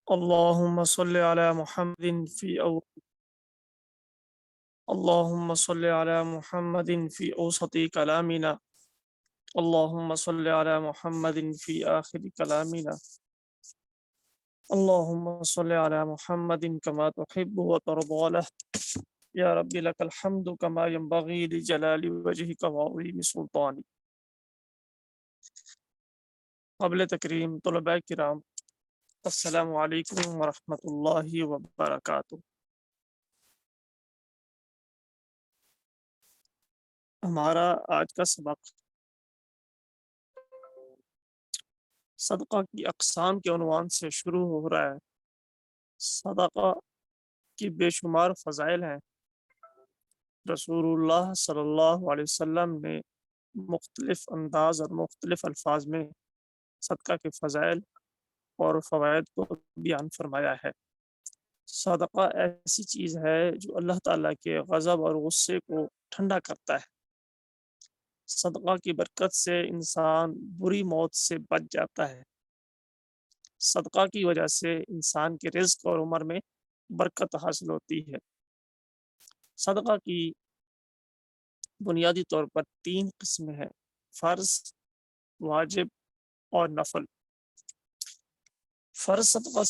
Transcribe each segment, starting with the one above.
اللهم صل على محمد اللهم صل على محمد في أوسط كلامنا. اللهم صل على محمد في آخر كلامنا. اللهم صل على محمد كما تحب وترضى له. يا رب لك الحمد كما ينبغي لجلال وجهك وعظيم سلطانك. قبل تکریم طلباء کرام، السلام علیکم ورحمۃ اللہ وبرکاتہ۔ ہمارا آج کا سبق صدقہ کی اقسام کے عنوان سے شروع ہو رہا ہے۔ صدقہ کی بے شمار فضائل ہیں۔ رسول اللہ صلی اللہ علیہ وسلم نے مختلف انداز اور مختلف الفاظ میں صدقہ کے فضائل اور فوائد کو بیان فرمایا ہے۔ صدقہ ایسی چیز ہے جو اللہ تعالیٰ کے غضب اور غصے کو ٹھنڈا کرتا ہے۔ صدقہ کی برکت سے انسان بری موت سے بچ جاتا ہے۔ صدقہ کی وجہ سے انسان کے رزق اور عمر میں برکت حاصل ہوتی ہے۔ صدقہ کی بنیادی طور پر 3 قسمیں ہیں: فرض، واجب اور نفل۔ فرض صدقہ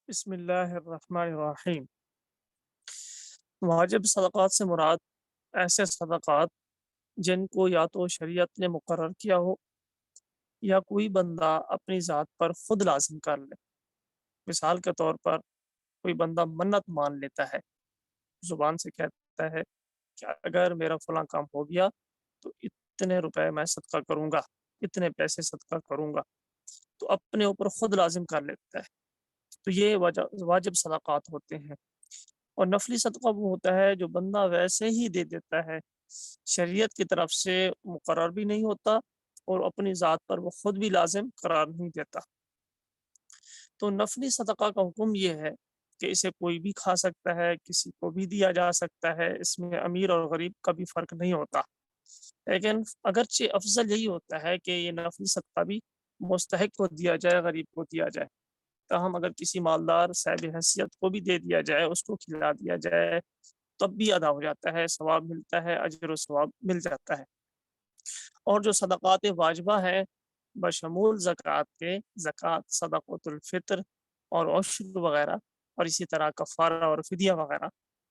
بسم اللہ الرحمن الرحیم۔ واجب صدقات سے مراد ایسے صدقات جن کو یا تو شریعت نے مقرر کیا ہو یا کوئی بندہ اپنی ذات پر خود لازم کر لے۔ مثال کے طور پر کوئی بندہ منت مان لیتا ہے، زبان سے کہتا ہے کہ اگر میرا فلاں کام ہو گیا تو اتنے روپے میں صدقہ کروں گا، اتنے پیسے صدقہ کروں گا، تو اپنے اوپر خود لازم کر لیتا ہے۔ تو یہ واجب صدقات ہوتے ہیں۔ اور نفلی صدقہ وہ ہوتا ہے جو بندہ ویسے ہی دے دیتا ہے، شریعت کی طرف سے مقرر بھی نہیں ہوتا اور اپنی ذات پر وہ خود بھی لازم قرار نہیں دیتا۔ تو نفلی صدقہ کا حکم یہ ہے کہ اسے کوئی بھی کھا سکتا ہے، کسی کو بھی دیا جا سکتا ہے، اس میں امیر اور غریب کا بھی فرق نہیں ہوتا۔ لیکن اگرچہ افضل یہی ہوتا ہے کہ یہ نفلی صدقہ بھی مستحق کو دیا جائے، غریب کو دیا جائے۔ تاہم اگر کسی مالدار صاحب حیثیت کو بھی دے دیا جائے، اس کو کھلا دیا جائے، تب بھی ادا ہو جاتا ہے، ثواب ملتا ہے، اجر و ثواب مل جاتا ہے۔ اور جو صدقات واجبہ ہیں بشمول زکوٰۃ کے، زکوٰۃ، صدقۃ الفطر اور عشر وغیرہ، اور اسی طرح کفارہ اور فدیہ وغیرہ،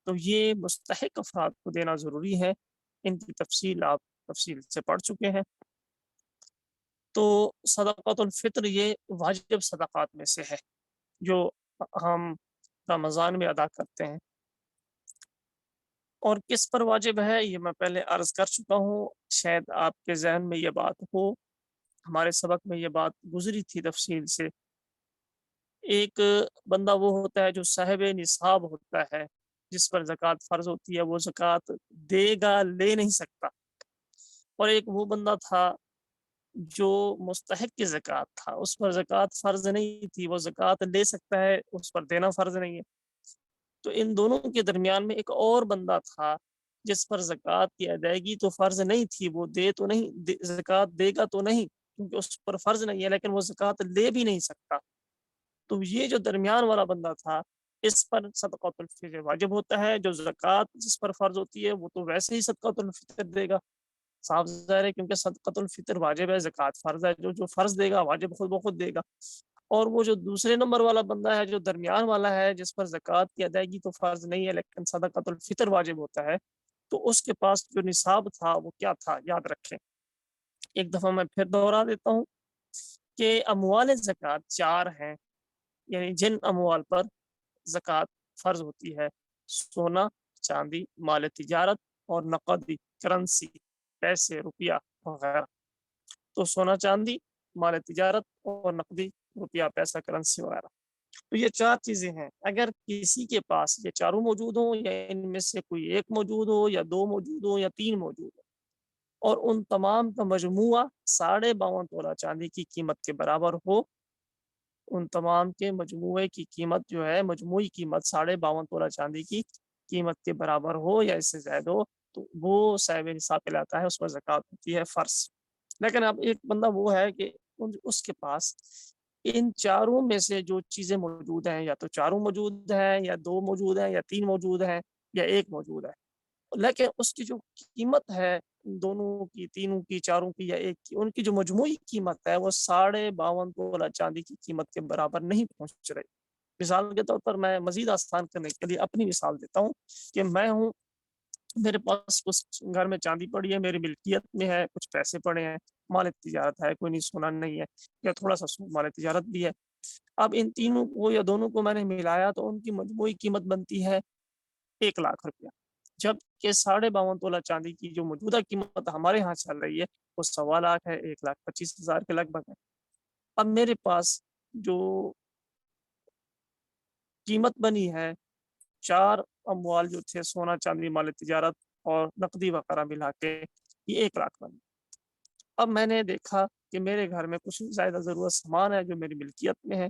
تو یہ مستحق افراد کو دینا ضروری ہے۔ ان کی تفصیل آپ تفصیل سے پڑھ چکے ہیں۔ تو صدقۃ الفطر یہ واجب صدقات میں سے ہے جو ہم رمضان میں ادا کرتے ہیں۔ اور کس پر واجب ہے یہ میں پہلے عرض کر چکا ہوں، شاید آپ کے ذہن میں یہ بات ہو، ہمارے سبق میں یہ بات گزری تھی تفصیل سے ایک بندہ وہ ہوتا ہے جو صاحب نصاب ہوتا ہے، جس پر زکوٰۃ فرض ہوتی ہے، وہ زکوٰۃ دے گا، لے نہیں سکتا۔ اور ایک وہ بندہ تھا جو مستحق کی زکوٰۃ تھا، اس پر زکوٰۃ فرض نہیں تھی، وہ زکوٰۃ لے سکتا ہے، اس پر دینا فرض نہیں ہے۔ تو ان دونوں کے درمیان میں ایک اور بندہ تھا جس پر زکوٰۃ کی ادائیگی تو فرض نہیں تھی، وہ دے تو نہیں، زکوٰۃ دے گا تو نہیں کیونکہ اس پر فرض نہیں ہے، لیکن وہ زکوٰۃ لے بھی نہیں سکتا۔ تو یہ جو درمیان والا بندہ تھا، اس پر صدقۃ الفطر واجب ہوتا ہے۔ جو زکوٰۃ جس پر فرض ہوتی ہے وہ تو ویسے ہی صدقۃ الفطر دے گا، صاف ظاہر ہے، کیونکہ صدقۃ الفطر واجب ہے، زکوٰۃ فرض ہے، جو فرض دے گا واجب خود بخود دے گا۔ اور وہ جو دوسرے نمبر والا بندہ ہے، جو درمیان والا ہے، جس پر زکوٰۃ کی ادائیگی تو فرض نہیں ہے لیکن صدقۃ الفطر واجب ہوتا ہے، تو اس کے پاس جو نصاب تھا وہ کیا تھا، یاد رکھیں۔ ایک دفعہ میں پھر دوہرا دیتا ہوں کہ اموال زکوٰۃ 4 ہیں، یعنی جن اموال پر زکوٰۃ فرض ہوتی ہے: سونا، چاندی، مال تجارت اور نقدی کرنسی، پیسے، روپیہ وغیرہ۔ تو سونا، چاندی، مال تجارت اور نقدی روپیہ، پیسہ، کرنسی وغیرہ، تو یہ 4 چیزیں ہیں۔ اگر کسی کے پاس یہ چاروں موجود ہوں، یا ان میں سے کوئی ایک موجود ہو، یا 2 موجود ہو، یا 3 موجود ہو، اور ان تمام کا مجموعہ 52.5 تولہ چاندی کی قیمت کے برابر ہو، ان تمام کے مجموعے کی قیمت جو ہے، مجموعی قیمت 52.5 تولہ چاندی کی قیمت کے برابر ہو یا اس سے زائد ہو، تو وہ صاحب نصاب کہلاتا ہے، اس پر زکوٰۃ ہوتی ہے فرض۔ لیکن اب ایک بندہ وہ ہے کہ اس کے پاس ان چاروں میں سے جو چیزیں موجود ہیں، یا تو چاروں موجود ہیں، یا 2 موجود ہیں، یا 3 موجود ہیں، یا 1 موجود ہے، لیکن اس کی جو قیمت ہے، دونوں کی، تینوں کی، چاروں کی یا 1 کی، ان کی جو مجموعی قیمت ہے وہ 52.5 تولہ چاندی کی قیمت کے برابر نہیں پہنچ رہی۔ مثال کے طور پر میں مزید آسان کرنے کے لیے اپنی مثال دیتا ہوں کہ میں ہوں، میرے پاس کچھ گھر میں چاندی پڑی ہے، میری ملکیت میں ہے، کچھ پیسے پڑے ہیں، مال تجارت ہے، کوئی نہیں، سونا نہیں ہے، یا تھوڑا سا مال تجارت بھی ہے۔ اب ان تینوں کو یا دونوں کو میں نے ملایا تو ان کی مجموعی قیمت بنتی ہے 1,00,000 روپیہ، جبکہ 52.5 تولہ چاندی کی جو موجودہ قیمت ہمارے ہاں چل رہی ہے وہ 1,25,00,000 ہے، 1,25,000 کے لگ بھگ ہے۔ اب میرے پاس جو قیمت بنی ہے، 4 اموال جو تھے، سونا، چاندی، مال تجارت اور نقدی وغیرہ ملا کے، یہ 1,00,000 بنی۔ اب میں نے دیکھا کہ میرے گھر میں کچھ زیادہ ضرورت سامان ہے جو میری ملکیت میں ہے،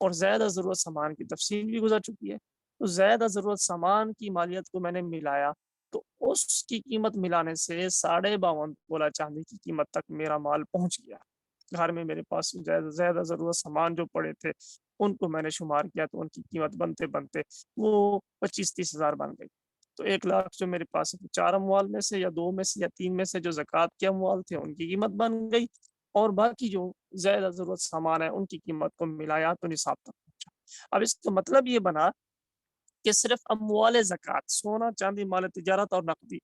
اور زیادہ ضرورت سامان کی تفصیل بھی گزر چکی ہے، تو زیادہ ضرورت سامان کی مالیت کو میں نے ملایا، تو اس کی قیمت ملانے سے 52.5 تولہ چاندی کی قیمت تک میرا مال پہنچ گیا۔ گھر میں میرے پاس زیادہ ضرورت سامان جو پڑے تھے ان کو میں نے شمار کیا تو ان کی قیمت بنتے بنتے وہ 25-30 ہزار بن گئی۔ تو 1,00,000 جو میرے پاس 4 اموال میں سے، یا 2 میں سے، یا 3 میں سے جو زکوٰۃ کے اموال تھے ان کی قیمت بن گئی، اور باقی جو زیادہ ضرورت سامان ہے ان کی قیمت کو ملایا تو نصاب تک پہنچا۔ اب اس کا مطلب یہ بنا کہ صرف اموال زکوٰۃ، سونا، چاندی، مال تجارت اور نقدی،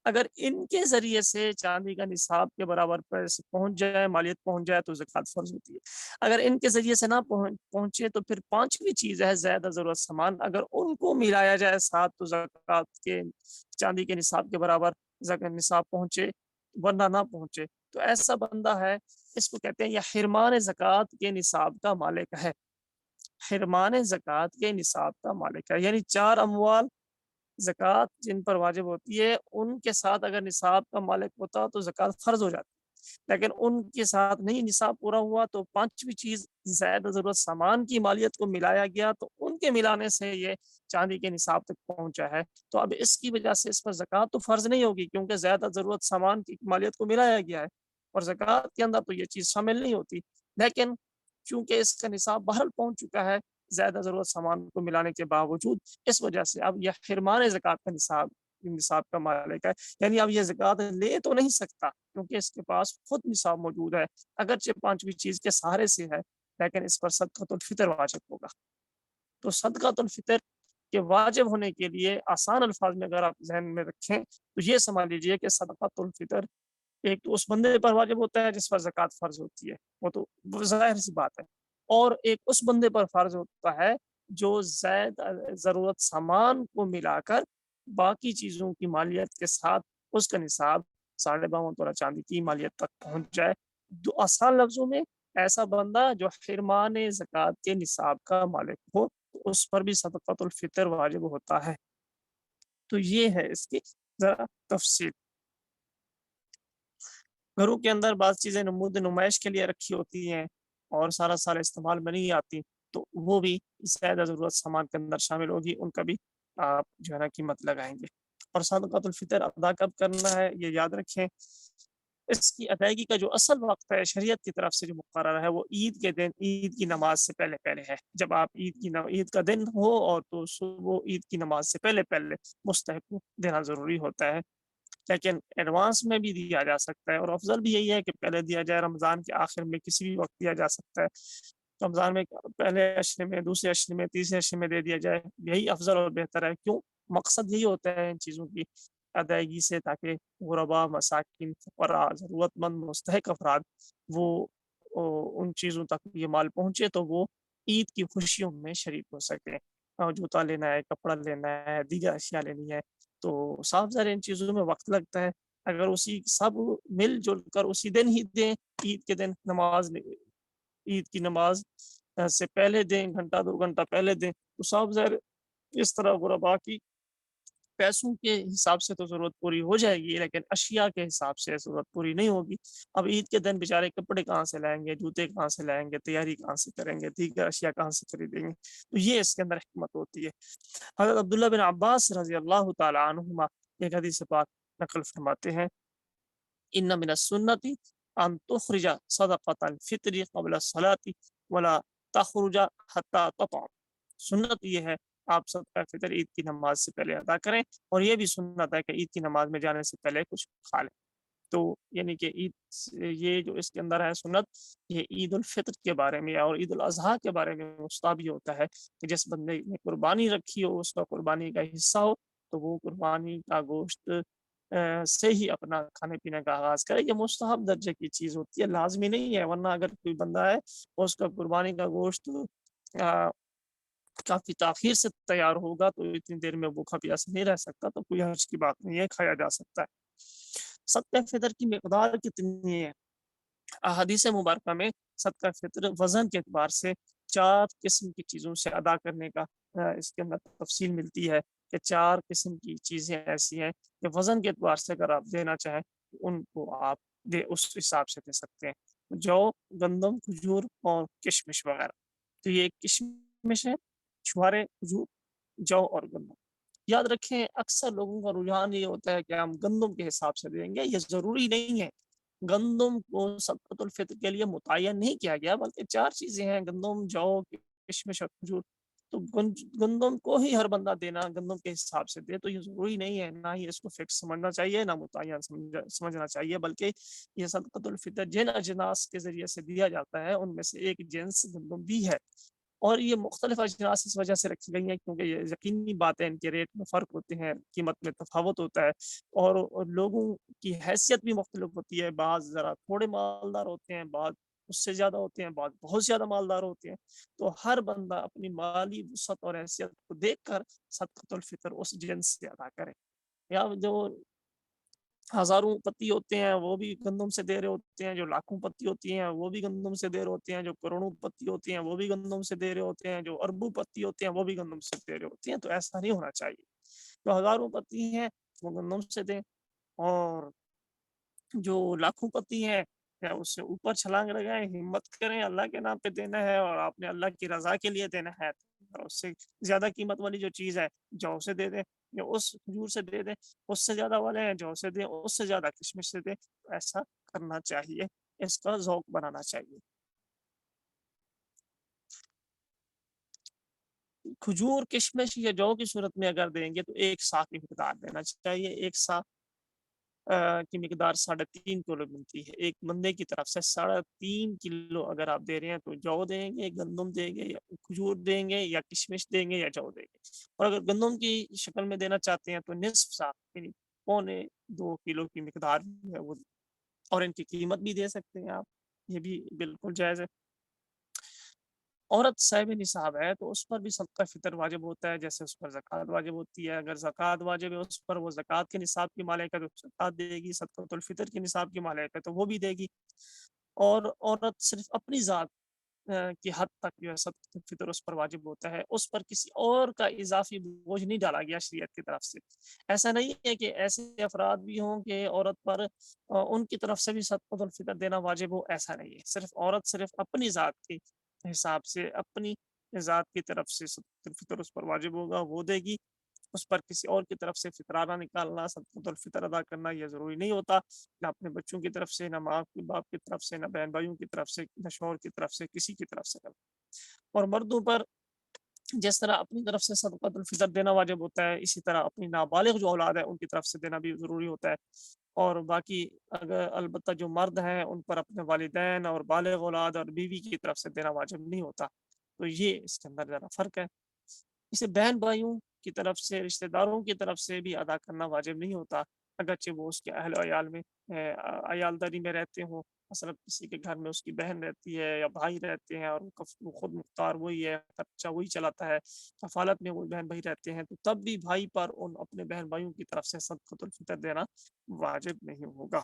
اگر ان کے ذریعے سے چاندی کا نصاب کے برابر پیسے پہنچ جائے، مالیت پہنچ جائے، تو زکوٰۃ فرض ہوتی ہے۔ اگر ان کے ذریعے سے نہ پہنچے تو پھر 5ویں چیز ہے زیادہ ضرورت سامان، اگر ان کو ملایا جائے ساتھ تو زکوٰۃ کے، چاندی کے نصاب کے برابر نصاب پہنچے، ورنہ نہ پہنچے تو ایسا بندہ ہے، اس کو کہتے ہیں یہ حرمان زکوٰۃ کے نصاب کا مالک ہے۔ حرمان زکوٰۃ کے نصاب کا مالک ہے، یعنی 4 اموال زکوٰۃ جن پر واجب ہوتی ہے ان کے ساتھ اگر نصاب کا مالک ہوتا تو زکوٰۃ فرض ہو جاتی، لیکن ان کے ساتھ نہیں نصاب پورا ہوا، تو 5ویں چیز زائد ضرورت سامان کی مالیت کو ملایا گیا، تو ان کے ملانے سے یہ چاندی کے نصاب تک پہنچا ہے۔ تو اب اس کی وجہ سے اس پر زکوٰۃ تو فرض نہیں ہوگی، کیونکہ زیادہ ضرورت سامان کی مالیت کو ملایا گیا ہے، اور زکوٰۃ کے اندر تو یہ چیز شامل نہیں ہوتی، لیکن چونکہ اس کا نصاب بہرحال پہنچ چکا ہے زیادہ ضرورت سامان کو ملانے کے باوجود، اس وجہ سے اب یہ حرمان زکوٰۃ کا نصاب کا مالک ہے، یعنی اب یہ زکوٰۃ لے تو نہیں سکتا کیونکہ اس کے پاس خود نصاب موجود ہے، اگرچہ 5ویں چیز کے سہارے سے ہے، لیکن اس پر صدقۃ الفطر واجب ہوگا۔ تو صدقۃ الفطر کے واجب ہونے کے لیے آسان الفاظ میں اگر آپ ذہن میں رکھیں تو یہ سمجھ لیجئے کہ صدقۃ الفطر ایک تو اس بندے پر واجب ہوتا ہے جس پر زکوٰۃ فرض ہوتی ہے، وہ تو ظاہر سی بات ہے، اور ایک اس بندے پر فرض ہوتا ہے جو زائد ضرورت سامان کو ملا کر باقی چیزوں کی مالیت کے ساتھ اس کا نصاب 52.5 تولہ چاندی کی مالیت تک پہنچ جائے۔ آسان لفظوں میں ایسا بندہ جو حرمان زکوٰۃ کے نصاب کا مالک ہو تو اس پر بھی صدقۃ الفطر واجب ہوتا ہے۔ تو یہ ہے اس کی ذرا تفصیل۔ گھروں کے اندر بعض چیزیں نمود نمائش کے لیے رکھی ہوتی ہیں اور سارا سال استعمال میں نہیں آتی، تو وہ بھی زیادہ ضرورت سامان کے اندر شامل ہوگی، ان کا بھی آپ جو ہے نا قیمت لگائیں گے۔ اور صدقۃ الفطر ادا کب کرنا ہے یہ یاد رکھیں۔ اس کی ادائیگی کا جو اصل وقت ہے شریعت کی طرف سے جو مقرر ہے وہ عید کے دن، عید کی نماز سے پہلے پہلے ہے۔ جب آپ عید کا دن ہو اور تو صبح عید کی نماز سے پہلے پہلے مستحق دینا ضروری ہوتا ہے، لیکن ایڈوانس میں بھی دیا جا سکتا ہے، اور افضل بھی یہی ہے کہ پہلے دیا جائے، رمضان کے آخر میں کسی بھی وقت دیا جا سکتا ہے، رمضان میں پہلے عشرے میں، دوسرے عشرے میں، تیسرے عشرے میں دے دیا جائے، یہی افضل اور بہتر ہے۔ کیوں؟ مقصد یہی ہوتا ہے ان چیزوں کی ادائیگی سے، تاکہ غربا، مساکین، فقراء، ضرورت مند مستحق افراد وہ ان چیزوں تک یہ مال پہنچے تو وہ عید کی خوشیوں میں شریک ہو سکیں۔ جوتا لینا ہے، کپڑا لینا ہے، دیگر اشیاء لینی ہے، تو صاف ظاہر ان چیزوں میں وقت لگتا ہے۔ اگر اسی سب مل جل کر اسی دن ہی دیں، عید کے دن عید کی نماز سے پہلے دیں، گھنٹہ دو گھنٹہ پہلے دیں، تو صاف ظاہر اس طرح غربا کی پیسوں کے حساب سے تو ضرورت پوری ہو جائے گی، لیکن اشیاء کے حساب سے ضرورت پوری نہیں ہوگی۔ اب عید کے دن بیچارے کپڑے کہاں سے لائیں گے، جوتے کہاں سے لائیں گے، تیاری کہاں سے کریں گے، دیگر اشیاء کہاں سے خریدیں گے؟ تو یہ اس کے اندر حکمت ہوتی ہے۔ حضرت عبداللہ بن عباس رضی اللہ تعالی عنہما ایک حدیث پاک نقل فرماتے ہیں، ان من السنت ان تخرج صدقۃ الفطر قبل الصلاۃ ولا تخرج حتى تطعم۔ سنت یہ ہے آپ صدقہ فطر عید کی نماز سے پہلے ادا کریں، اور یہ بھی سنت ہے کہ عید کی نماز میں جانے سے پہلے کچھ کھا لیں۔ تو یعنی کہ یہ جو اس کے اندر ہے سنت، یہ عید الفطر کے بارے میں اور عید الاضحیٰ کے بارے میں مستحب ہوتا ہے کہ جس بندے نے قربانی رکھی ہو، اس کا قربانی کا حصہ ہو، تو وہ قربانی کا گوشت سے ہی اپنا کھانے پینے کا آغاز کرے۔ یہ مستحب درجے کی چیز ہوتی ہے، لازمی نہیں ہے، ورنہ اگر کوئی بندہ ہے اس کا قربانی کا گوشت کافی تاخیر سے تیار ہوگا تو اتنی دیر میں بھوکا پیاسا نہیں رہ سکتا، تو کوئی حرج کی بات نہیں ہے، کھایا جا سکتا ہے۔ صدقہ فطر کی مقدار کتنی ہے؟ احادیث مبارکہ میں صدقہ فطر وزن کے اعتبار سے 4 قسم کی چیزوں سے ادا کرنے کا اس کے اندر تفصیل ملتی ہے کہ 4 قسم کی چیزیں ایسی ہیں کہ وزن کے اعتبار سے اگر آپ دینا چاہیں تو ان کو آپ اس حساب سے دے سکتے ہیں۔ جو گندم، کھجور اور کشمش وغیرہ، تو یہ کشمش ہے، چھوارے، کھجور، جو اور گندم۔ یاد رکھیں اکثر لوگوں کا رجحان یہ ہوتا ہے کہ ہم گندم کے حساب سے دیں گے، یہ ضروری نہیں ہے۔ گندم کو صدقۃ الفطر کے لیے متعین نہیں کیا گیا، بلکہ 4 چیزیں ہیں، گندم، جو، کشمش اور کھجور، تو گندم کو ہی ہر بندہ دینا، گندم کے حساب سے دے، تو یہ ضروری نہیں ہے، نہ ہی اس کو فکس سمجھنا چاہیے، نہ متعین سمجھنا چاہیے، بلکہ یہ صدقۃ الفطر جن اجناس کے ذریعے سے دیا جاتا ہے ان میں سے ایک جنس گندم بھی ہے، اور یہ مختلف اجناس اس وجہ سے رکھی گئی ہیں کیونکہ یہ یقینی بات ہے، ان کے ریٹ میں فرق ہوتے ہیں، قیمت میں تفاوت ہوتا ہے، اور لوگوں کی حیثیت بھی مختلف ہوتی ہے، بعض ذرا تھوڑے مالدار ہوتے ہیں، بعض اس سے زیادہ ہوتے ہیں، بعض بہت زیادہ مالدار ہوتے ہیں، تو ہر بندہ اپنی مالی وسعت اور حیثیت کو دیکھ کر صدقۃ الفطر اس جنس سے ادا کرے۔ یا جو ہزاروں پتی ہوتے ہیں وہ بھی گندم سے دے رہے ہوتے ہیں، جو لاکھوں پتی ہوتی ہیں وہ بھی گندم سے دے رہے ہوتے ہیں، جو کروڑوں پتی ہوتی ہیں وہ بھی گندم سے دے رہے ہوتے ہیں، جو اربوں پتی ہوتے ہیں وہ بھی گندم سے دے رہے ہوتے ہیں، تو ایسا نہیں ہونا چاہیے۔ جو ہزاروں پتی ہیں وہ گندم سے دیں، اور جو لاکھوں پتی ہیں اس سے اوپر چھلانگ لگائیں، ہمت کریں، اللہ کے نام پہ دینا ہے اور آپ نے اللہ کی رضا کے لیے دینا ہے، اور اس سے زیادہ قیمت والی جو چیز ہے جو سے دے دیں، یا اس کھجور سے دے دیں، اس سے زیادہ والے ہیں جو سے دیں، اس سے زیادہ کشمش سے دیں، ایسا کرنا چاہیے، اس کا ذوق بنانا چاہیے۔ کھجور، کشمش یا جو کی صورت میں اگر دیں گے تو 1 سا کی مقدار دینا چاہیے، 1 سا کی مقدار 3.5 کلو ملتی ہے، ایک بندے کی طرف سے 3.5 کلو اگر آپ دے رہے ہیں تو جو دیں گے، گندم دیں گے، یا کھجور دیں گے، یا کشمش دیں گے، یا جو دیں گے، اور اگر گندم کی شکل میں دینا چاہتے ہیں تو نصف سا یعنی 1.25 کلو کی مقدار ہے وہ، اور ان کی قیمت بھی دے سکتے ہیں آپ، یہ بھی بالکل جائز ہے۔ عورت صاحب نصاب ہے تو اس پر بھی صدقہ فطر واجب ہوتا ہے، جیسے اس پر زکوٰۃ واجب ہوتی ہے، اگر زکوٰۃ واجب ہے اس پر، وہ زکوٰۃ کے نصاب کی مالک ہے تو زکوٰۃ دے گی، صدقۃ الفطر کے نصاب کی مالک ہے تو وہ بھی دے گی۔ اور عورت صرف اپنی ذات کی حد تک جو ہے صدقۃ الفطر اس پر واجب ہوتا ہے، اس پر کسی اور کا اضافی بوجھ نہیں ڈالا گیا شریعت کی طرف سے۔ ایسا نہیں ہے کہ ایسے افراد بھی ہوں کہ عورت پر ان کی طرف سے بھی صدقۃ الفطر دینا واجب ہو، ایسا نہیں ہے۔ صرف عورت صرف اپنی ذات کے حساب سے، اپنی ذات کی طرف سے صدقۃ الفطر اس پر واجب ہوگا، وہ دے گی۔ اس پر کسی اور کی طرف سے فطرانہ نکالنا، صدقۃ الفطر ادا کرنا یہ ضروری نہیں ہوتا، نہ اپنے بچوں کی طرف سے، نہ ماں باپ کی طرف سے، نہ بہن بھائیوں کی طرف سے، نہ شوہر کی طرف سے، کسی کی طرف سے کرنا۔ اور مردوں پر جس طرح اپنی طرف سے صدقۃ الفطر دینا واجب ہوتا ہے، اسی طرح اپنی نابالغ جو اولاد ہے ان کی طرف سے دینا بھی ضروری ہوتا ہے۔ اور باقی اگر البتہ جو مرد ہیں ان پر اپنے والدین اور بالغ اولاد اور بیوی کی طرف سے دینا واجب نہیں ہوتا۔ تو یہ اس کے اندر ذرا فرق ہے۔ اسے بہن بھائیوں کی طرف سے، رشتہ داروں کی طرف سے بھی ادا کرنا واجب نہیں ہوتا، اگرچہ وہ اس کے اہل و عیال میں عیالداری میں رہتے ہوں۔ مثلا کسی کے گھر میں اس کی بہن رہتی ہے یا بھائی رہتے ہیں، اور وہ خود مختار وہی ہے، خرچہ وہی چلاتا ہے، کفالت میں وہ بہن بھائی رہتے ہیں، تو تب بھی بھائی پر ان اپنے بہن بھائیوں کی طرف سے صدقۃ الفطر دینا واجب نہیں ہوگا۔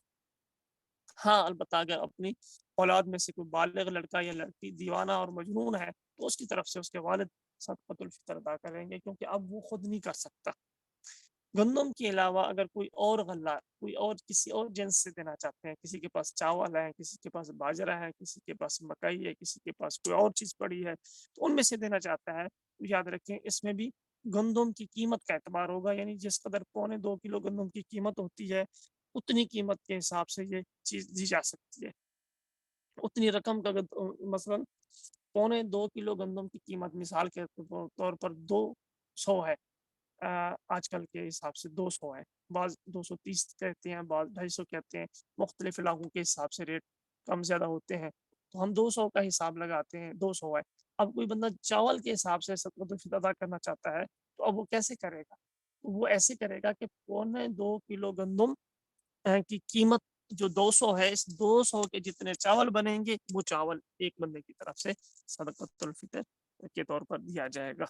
ہاں البتہ اگر اپنی اولاد میں سے کوئی بالغ لڑکا یا لڑکی دیوانہ اور مجنون ہے تو اس کی طرف سے اس کے والد صدقۃ الفطر ادا کریں گے، کیونکہ اب وہ خود نہیں کر سکتا۔ گندم کے علاوہ اگر کوئی اور غلہ، کوئی اور کسی اور جنس سے دینا چاہتے ہیں، کسی کے پاس چاول ہے، کسی کے پاس باجرہ ہے، کسی کے پاس مکئی ہے، کسی کے پاس کوئی اور چیز پڑی ہے، تو ان میں سے دینا چاہتا ہے، تو یاد رکھیں اس میں بھی گندم کی قیمت کا اعتبار ہوگا، یعنی جس قدر 2.25 کلو گندم کی قیمت ہوتی ہے اتنی قیمت کے حساب سے یہ چیز دی جا سکتی ہے۔ اتنی رقم کا مثلا 2.25 کلو گندم کی قیمت مثال کے طور پر 200 ہے، آج کل کے حساب سے 200 ہے، بعض 230 کہتے ہیں، بعض 250 کہتے ہیں، مختلف علاقوں کے حساب سے ریٹ کم زیادہ ہوتے ہیں، تو ہم 200 کا حساب لگاتے ہیں، 200 ہے۔ اب کوئی بندہ چاول کے حساب سے صدقۃ الفطر ادا کرنا چاہتا ہے تو اب وہ کیسے کرے گا؟ وہ ایسے کرے گا کہ 2.25 کلو گندم کی قیمت جو 200 ہے، اس 200 کے جتنے چاول بنیں گے وہ چاول ایک بندے کی طرف سے صدقۃ الفطر کے طور پر دیا جائے گا۔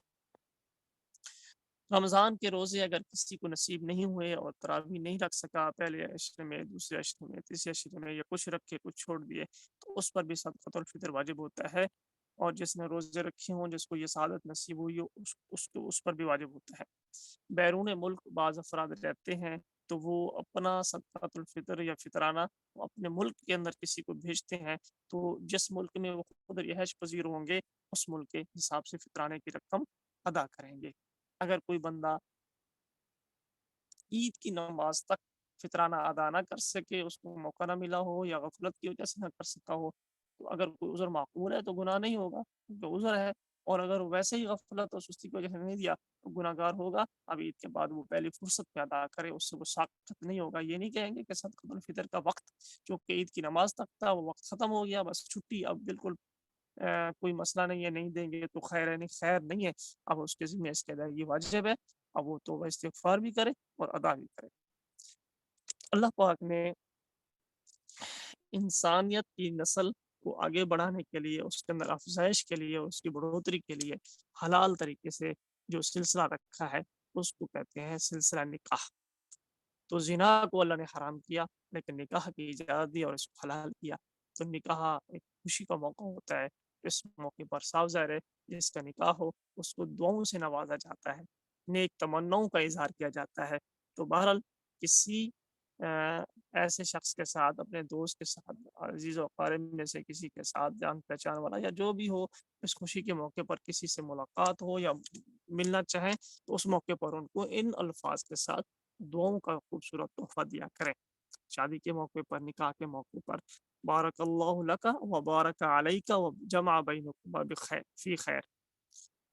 رمضان کے روزے اگر کسی کو نصیب نہیں ہوئے اور تراویح نہیں رکھ سکا، پہلے عشرے میں، دوسرے عشرے میں، تیسرے عشرے میں، یا کچھ رکھ کے کچھ چھوڑ دیے، تو اس پر بھی صدقۃ الفطر واجب ہوتا ہے، اور جس نے روزے رکھے ہوں، جس کو یہ سعادت نصیب ہوئی ہو، اس پر بھی واجب ہوتا ہے۔ بیرون ملک بعض افراد رہتے ہیں تو وہ اپنا صدقۃ الفطر یا فطرانہ اپنے ملک کے اندر کسی کو بھیجتے ہیں، تو جس ملک میں وہ خود رہائش پذیر ہوں گے اس ملک کے حساب سے فطرانے کی رقم ادا کریں گے۔ اگر کوئی بندہ عید کی نماز تک فطرانہ ادا نہ کر سکے، اس کو موقع نہ ملا ہو یا غفلت کی وجہ سے نہ کر سکا ہو، تو اگر کوئی عذر معقول ہے تو گناہ نہیں ہوگا، کیونکہ عذر ہے، اور اگر ویسے ہی غفلت اور سستی کی وجہ سے نہیں دیا تو گناہ گار ہوگا۔ اب عید کے بعد وہ پہلی فرصت میں ادا کرے، اس سے وہ ساقط نہیں ہوگا۔ یہ نہیں کہیں گے کہ صدقۃ الفطر کا وقت جو کہ عید کی نماز تک تھا وہ وقت ختم ہو گیا، بس چھٹی، اب بالکل کوئی مسئلہ نہیں ہے، نہیں دیں گے تو خیر ہے، نہیں خیر نہیں ہے، اب اس کے ذمہ اس کی ادائیگی واجب ہے، اب وہ توبہ استغفار بھی کرے اور ادا بھی کرے۔ اللہ پاک نے انسانیت کی نسل کو آگے بڑھانے کے لیے، اس کے اندر افزائش کے لیے، اس کی بڑھوتری کے لیے حلال طریقے سے جو سلسلہ رکھا ہے اس کو کہتے ہیں سلسلہ نکاح۔ تو زنا کو اللہ نے حرام کیا، لیکن نکاح کی اجازت دی اور اس کو حلال کیا۔ تو نکاح ایک خوشی کا موقع ہوتا ہے، اس موقع پر صاف ظاہر ہے جس کا نکاح ہو اس کو دعاؤں سے نوازا جاتا ہے، نیک تمناؤں کا اظہار کیا جاتا ہے۔ تو بہرحال کسی ایسے شخص کے ساتھ، اپنے دوست کے ساتھ، عزیز و اقارب میں سے کسی کے ساتھ، جان پہچان والا یا جو بھی ہو، اس خوشی کے موقع پر کسی سے ملاقات ہو یا ملنا چاہیں تو اس موقع پر ان کو ان الفاظ کے ساتھ دعاؤں کا خوبصورت تحفہ دیا کریں۔ شادی کے موقع پر، نکاح کے موقع پر بارک اللہ لک و بارک علیک و جمع بینکما بخیر فی خیر،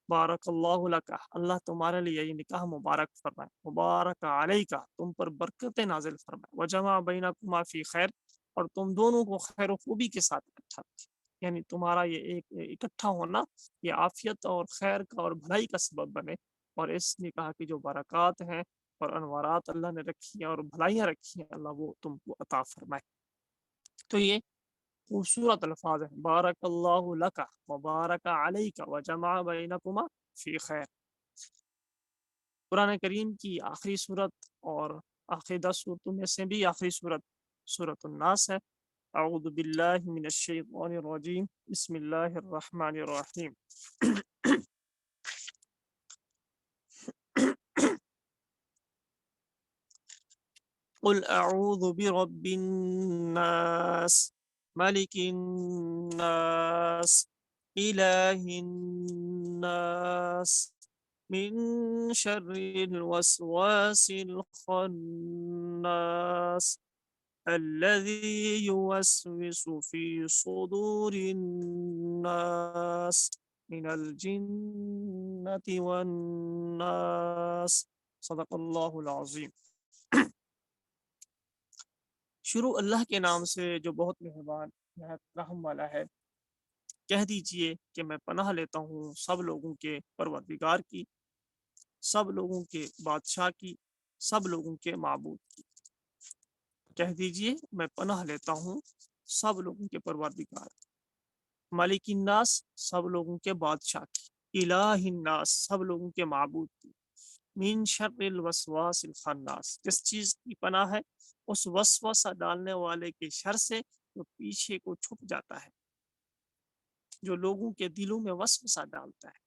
بارک اللہ لک، اللہ تمہارے لیے یہ نکاح مبارک فرمائے، مبارک علیک، تم پر برکت نازل فرمائے، وجمع بینکما فی خیر، اور تم دونوں کو خیر و خوبی کے ساتھ اکٹھا رکھے، یعنی تمہارا یہ ایک اکٹھا ہونا یہ عافیت اور خیر کا اور بھلائی کا سبب بنے، اور اس نکاح کی جو برکات ہیں اور انوارات اللہ نے رکھی ہیں اور بھلائیاں رکھی ہیں اللہ وہ تم کو عطا فرمائے۔ تو یہ خوبصورت الفاظ ہیں، بارک اللہ لک وبارک علیک وجمع بینکما فی خیر۔ قرآن کریم کی آخری صورت اور آخری 10 صورتوں میں سے بھی آخری صورت سورۃ الناس ہے۔ اعوذ باللہ من الشیطان الرجیم بسم اللہ الرحمن الرحیم قل اعوذ برب الناس ملک الناس الہ الناس من شر الوسواس الخناس الذي يوسوس في صدور الناس من الجنة والناس صدق اللہ العظیم۔ شروع اللہ کے نام سے جو بہت مہربان نہایت رحم والا ہے۔ کہہ دیجئے کہ میں پناہ لیتا ہوں سب لوگوں کے پروردگار کی، سب لوگوں کے بادشاہ کی، سب لوگوں کے معبود کی۔ کہہ دیجئے میں پناہ لیتا ہوں سب لوگوں کے پروردگار، مالک الناس سب لوگوں کے بادشاہ کی، الہ الناس سب لوگوں کے معبود کی، من شر الوسواس الخناس کس چیز کی پناہ ہے؟ اس وسوسہ ڈالنے والے کے شر سے جو پیچھے کو چھپ جاتا ہے، جو لوگوں کے دلوں میں وسوسہ ڈالتا ہے،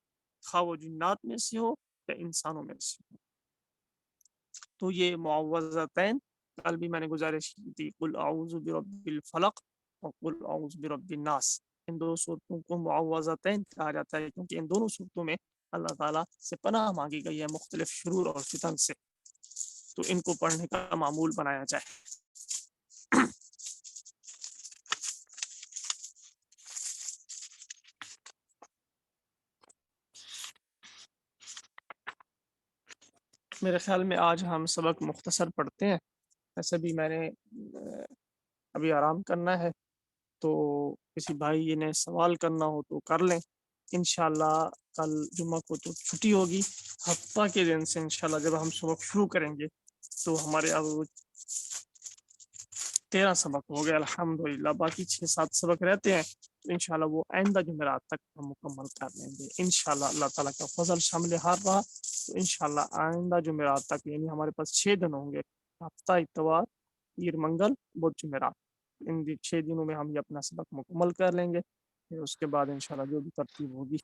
خواہ وہ جنات میں سے ہو یا انسانوں میں سے ہو۔ تو یہ معوذتین کل بھی میں نے گزارش کی تھی، قل اعوذ برب الفلق اور قل اعوذ برب الناس، ان دو صورتوں کو معوذتین کہا جاتا ہے کیونکہ ان دونوں صورتوں میں اللہ تعالیٰ سے پناہ مانگی گئی ہے مختلف شرور اور فتن سے، تو ان کو پڑھنے کا معمول بنایا جائے۔ میرے خیال میں آج ہم سبق مختصر پڑھتے ہیں، ایسے بھی میں نے ابھی آرام کرنا ہے، تو کسی بھائی نے سوال کرنا ہو تو کر لیں۔ انشاءاللہ کل جمعہ کو تو چھٹی ہوگی، ہفتہ کے دن سے انشاءاللہ جب ہم سبق شروع کریں گے تو ہمارے اب 13 سبق ہو گئے الحمدللہ، باقی 6-7 سبق رہتے ہیں، انشاءاللہ وہ آئندہ جمعرات تک ہم مکمل کر لیں گے انشاءاللہ۔ اللہ تعالیٰ کا فضل شامل حال رہا تو انشاءاللہ آئندہ جمعرات تک، یعنی ہمارے پاس 6 دن ہوں گے، ہفتہ اتوار پیر منگل بدھ جمعرات، ان 6 دنوں میں ہم یہ اپنا سبق مکمل کر لیں گے، پھر اس کے بعد انشاءاللہ جو بھی ترتیب ہوگی۔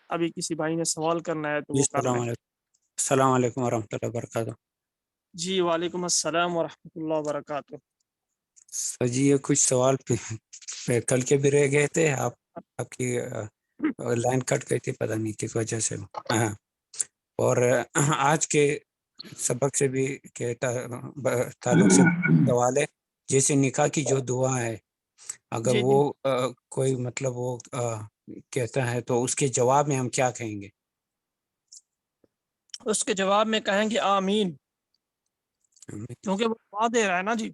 ابھی کسی بھائی نے سوال کرنا ہے تو جی وہ کر لیں۔ السلام علیکم ورحمۃ اللہ وبرکاتہ۔ جی وعلیکم السلام ورحمۃ اللہ وبرکاتہ۔ جی یہ کچھ سوال کل کے بھی رہ گئے تھے، آپ کی لائن کٹ گئی تھی، پتہ نہیں کس وجہ سے۔ اور آج کے سبق سے بھی کے تعلق سے سوال ہے، جیسے نکاح کی جو دعا ہے، اگر جی وہ کوئی مطلب وہ کہتا ہے تو اس کے جواب میں ہم کیا کہیں گے؟ اس کے جواب میں کہیں گے آمین، کیونکہ وہ دعا دے رہا ہے نا۔ جی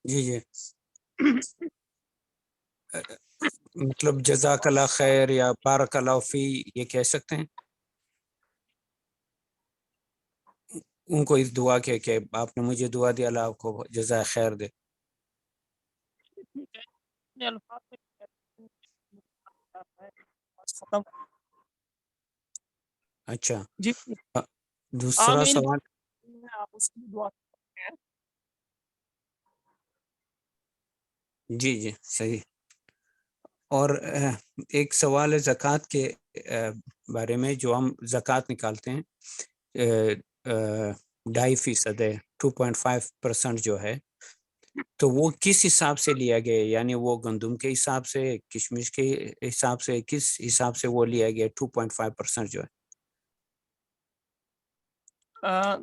جی جی مطلب جزاک اللہ خیر یا بارک اللہ فی یہ کہہ سکتے ہیں ان کو اس دعا کے کہ آپ نے مجھے دعا دی، اللہ آپ کو جزائے خیر دے۔ الفاظ ختم۔ اچھا، جی دوسرا آمین سوال۔ آپ اس کی دعا کرتے ہیں۔ جی جی صحیح۔ اور ایک سوال ہے زکوٰۃ کے بارے میں، جو ہم زکوٰۃ نکالتے ہیں 2.5% ہے، 2.5% جو ہے، تو وہ کس حساب سے لیا گیا؟ یعنی وہ گندم کے حساب سے، کشمش کے حساب سے، کس حساب سے وہ لیا گیا 2.5% جو ہے؟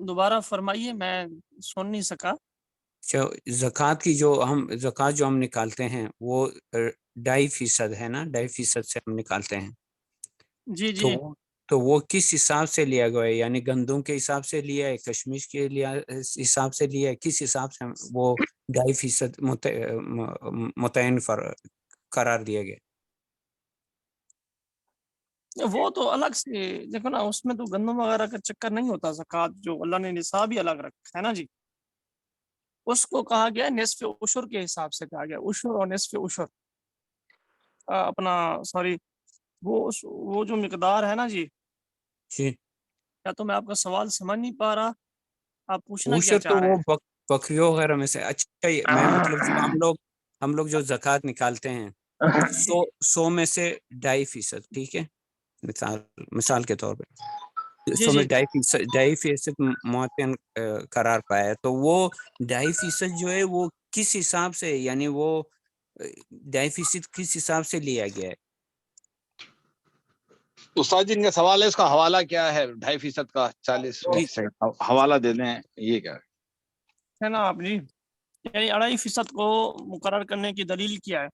دوبارہ فرمائیے، میں سن نہیں سکا۔ زکوٰۃ کی زکوٰۃ جو ہم نکالتے ہیں وہ 2.5% ہے نا، 2.5% سے ہم نکالتے ہیں، جی تو جی تو وہ کس حساب سے لیا گیا ہے؟ یعنی گندم کے حساب سے لیا ہے، کشمش کے حساب سے لیا ہے، کس حساب سے وہ 2.5% متعین قرار دیا گیا؟ وہ تو الگ سے دیکھو نا، اس میں تو گندم وغیرہ کا چکر نہیں ہوتا، زکوٰۃ جو اللہ نے نصاب ہی الگ رکھا ہے نا جی، اس کو کہا گیا نصف عشر کے حساب سے کہا گیا، عشر اور نصف عشر اپنا سوری وہ جو مقدار ہے نا جی، جی یا تو میں آپ کا سوال سمجھ نہیں پا رہا، آپ پوچھنا کیا عشر تو چاہ رہے وہ ہیں؟ بکریوں وغیرہ میں سے۔ اچھا میں مطلب جو ہم لوگ ہم لوگ جو زکوٰۃ نکالتے ہیں 100 میں سے 2.5%، ٹھیک ہے، مثال کے طور پہ جی 100 میں جی 2.5% معتن قرار پایا ہے، تو وہ 2.5% جو ہے وہ کس حساب سے، یعنی وہ 2.5% کس حساب سے لیا گیا ہے؟ استاد جی ان کا سوال ہے، اس کا حوالہ کیا ہے 2.5% کا 40% حوالہ دے دیں، یہ کیا ہے نا آپ جی، یعنی 2.5% کو مقرر کرنے کی دلیل کیا ہے؟